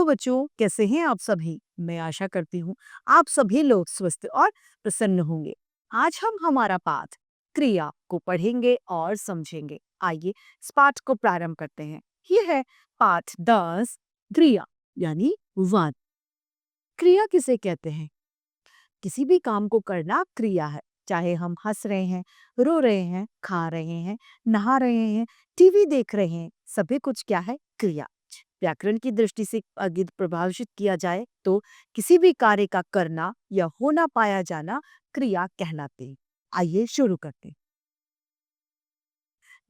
बच्चों, कैसे हैं आप सभी? मैं आशा करती हूँ आप सभी लोग स्वस्थ और प्रसन्न होंगे। आज हम हमारा पाठ क्रिया को पढ़ेंगे और समझेंगे। आइए इस पाठ को प्रारंभ करते हैं। ये है पाठ 10 क्रिया यानी वन। क्रिया किसे कहते हैं? किसी भी काम को करना क्रिया है। चाहे हम हंस रहे हैं, रो रहे हैं, खा रहे हैं, नहा रहे हैं, टीवी देख रहे हैं, सभी कुछ क्या है? क्रिया। व्याकरण की दृष्टि से अगर प्रभावित किया जाए तो किसी भी कार्य का करना या होना पाया जाना क्रिया कहलाते हैं। आइए शुरू करते हैं।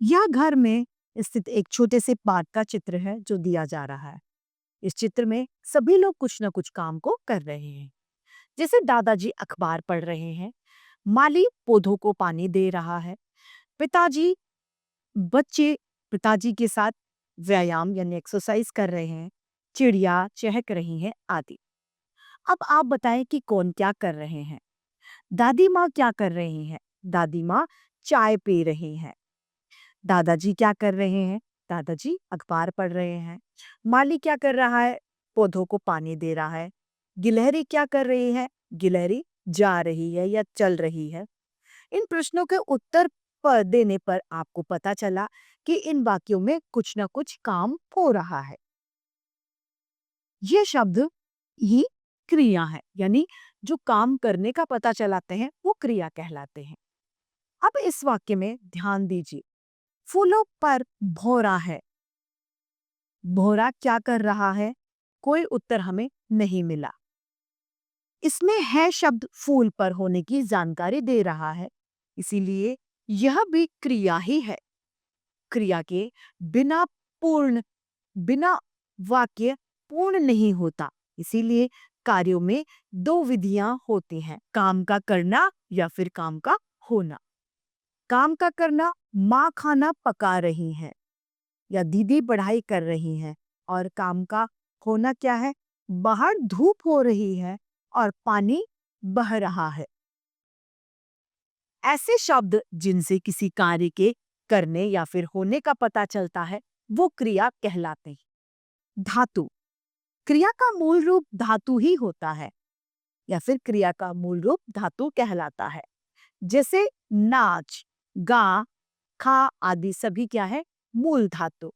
यह घर में स्थित एक छोटे से पार्क का चित्र है जो दिया जा रहा है। इस चित्र में सभी लोग कुछ न कुछ काम को कर रहे हैं। जैसे दादाजी अखबार पढ़ रहे हैं, माली पौधों को पानी दे रहा है, पिताजी बच्चे पिताजी के साथ व्यायाम यानी एक्सरसाइज कर रहे हैं, चिड़िया चहक रही हैं आदि। अब आप बताएं कि कौन क्या कर रहे हैं। दादी माँ क्या कर रही हैं? दादी माँ चाय पी रही हैं। दादाजी क्या कर रहे हैं? दादाजी अखबार पढ़ रहे हैं। माली क्या कर रहा है? पौधों को पानी दे रहा है। गिलहरी क्या कर रही है? गिलहरी जा रही है या चल रही है। इन प्रश्नों के उत्तर पर देने पर आपको पता चला कि इन वाक्यों में कुछ ना कुछ काम हो रहा है। ये शब्द ही क्रिया है, यानी जो काम करने का पता चलाते हैं वो क्रिया कहलाते हैं। अब इस वाक्य में ध्यान दीजिए। फूलों पर भौरा है। भौरा क्या कर रहा है? कोई उत्तर हमें नहीं मिला। इसमें है शब्द फूल पर होने की जानकारी दे रहा है, इसीलिए यह भी क्रिया ही है। क्रिया के बिना पूर्ण बिना वाक्य पूर्ण नहीं होता, इसीलिए कार्यों में दो विधियां होती हैं, काम का करना या फिर काम का होना। काम का करना, माँ खाना पका रही हैं या दीदी पढ़ाई कर रही हैं, और काम का होना क्या है? बाहर धूप हो रही है और पानी बह रहा है। ऐसे शब्द जिनसे किसी कार्य के करने या फिर होने का पता चलता है वो क्रिया कहलाते हैं। धातु। क्रिया का मूल रूप धातु ही होता है या फिर क्रिया का मूल रूप धातु कहलाता है। जैसे नाच, गा, खा आदि सभी क्या है? मूल धातु।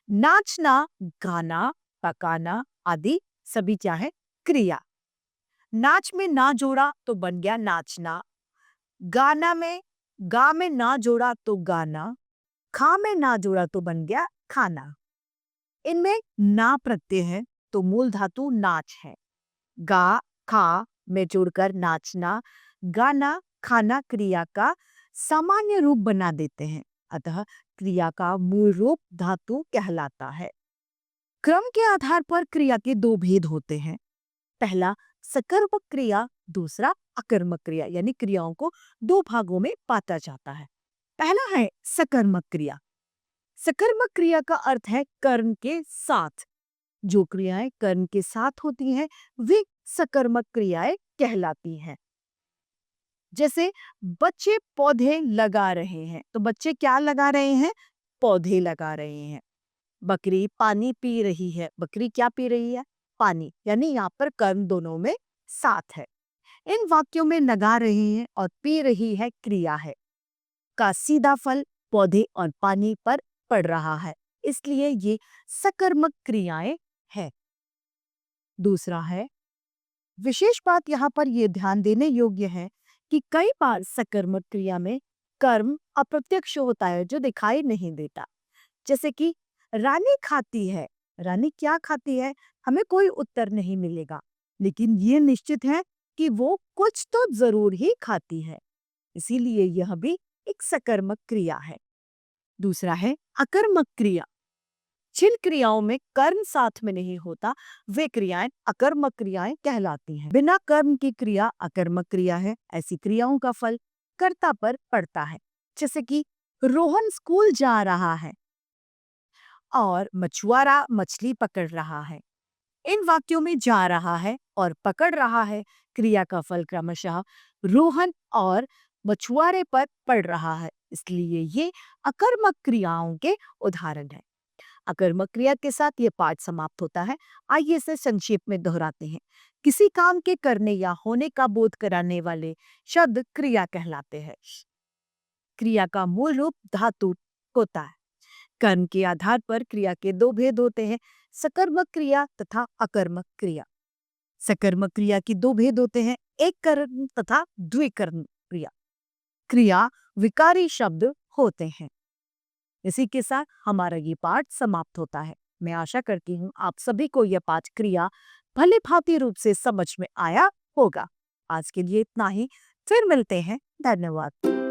नाचना, गाना, पकाना आदि सभी क्या है? क्रिया। नाच में ना जोड़ा तो बन गया नाचना। गाना में गा में ना जोड़ा तो गाना। खा में ना जोड़ा तो बन गया खाना। इनमें ना प्रत्यय है तो मूल धातु नाच है। गा, खा में जुड़कर नाचना, गाना, खाना क्रिया का सामान्य रूप बना देते हैं। अतः क्रिया का मूल रूप धातु कहलाता है। क्रम के आधार पर क्रिया के दो भेद होते हैं। पहला सकर्मक क्रिया, दूसरा अकर्मक क्रिया, यानी क्रियाओं को दो भागों में बांटा जाता है। पहला है सकर्मक क्रिया। सकर्मक क्रिया का अर्थ है कर्म के साथ। जो क्रियाएं कर्म के साथ होती हैं वे सकर्मक क्रियाएं कहलाती हैं। जैसे बच्चे पौधे लगा रहे हैं, तो बच्चे क्या लगा रहे हैं? पौधे लगा रहे हैं। बकरी पानी पी रही है, बकरी क्या पी रही है? पानी। यानी यहाँ पर कर्म दोनों में साथ है। इन वाक्यों में लगा रहे हैं और पी रही है क्रिया है का सीधा फल पौधे और पानी पर पड़ रहा है, इसलिए ये सकर्मक क्रियाएं हैं। दूसरा है, विशेष बात यहाँ पर यह ध्यान देने योग्य है कि कई बार सकर्मक क्रिया में कर्म अप्रत्यक्ष होता है जो दिखाई नहीं देता। जैसे कि रानी खाती है। रानी क्या खाती है? हमें कोई उत्तर नहीं मिलेगा, लेकिन ये निश्चित है कि वो कुछ तो जरूर ही खाती है, इसीलिए यह भी एक सकर्मक क्रिया है। दूसरा है अकर्मक क्रिया। जिन क्रियाओं में कर्म साथ में नहीं होता वे क्रियाएं अकर्मक क्रियाएं कहलाती हैं। बिना कर्म की क्रिया अकर्मक क्रिया है। ऐसी क्रियाओं का फल कर्ता पर पड़ता है। जैसे कि रोहन स्कूल जा रहा है और मछुआरा मछली पकड़ रहा है। इन वाक्यों में जा रहा है और पकड़ रहा है क्रिया का फल क्रमशः रोहन और मछुआरे पर पड़ रहा है, इसलिए ये अकर्मक क्रियाओं के उदाहरण है। अकर्मक क्रिया के साथ ये पाठ समाप्त होता है। आइए इसे संक्षेप में दोहराते हैं। किसी काम के करने या होने का बोध कराने वाले शब्द क्रिया कहलाते हैं। क्रिया का मूल रूप धातु होता है। कर्म के आधार पर क्रिया के दो भेद होते हैं, सकर्मक क्रिया तथा अकर्मक क्रिया। सकर्मक क्रिया की दो भेद होते हैं, एक कर्म तथा द्विकर्म क्रिया। क्रिया विकारी शब्द होते हैं। इसी के साथ हमारा ये पाठ समाप्त होता है। मैं आशा करती हूँ आप सभी को यह पाठ क्रिया भली भांति रूप से समझ में आया होगा। आज के लिए इतना ही, फिर मिलते हैं। धन्यवाद।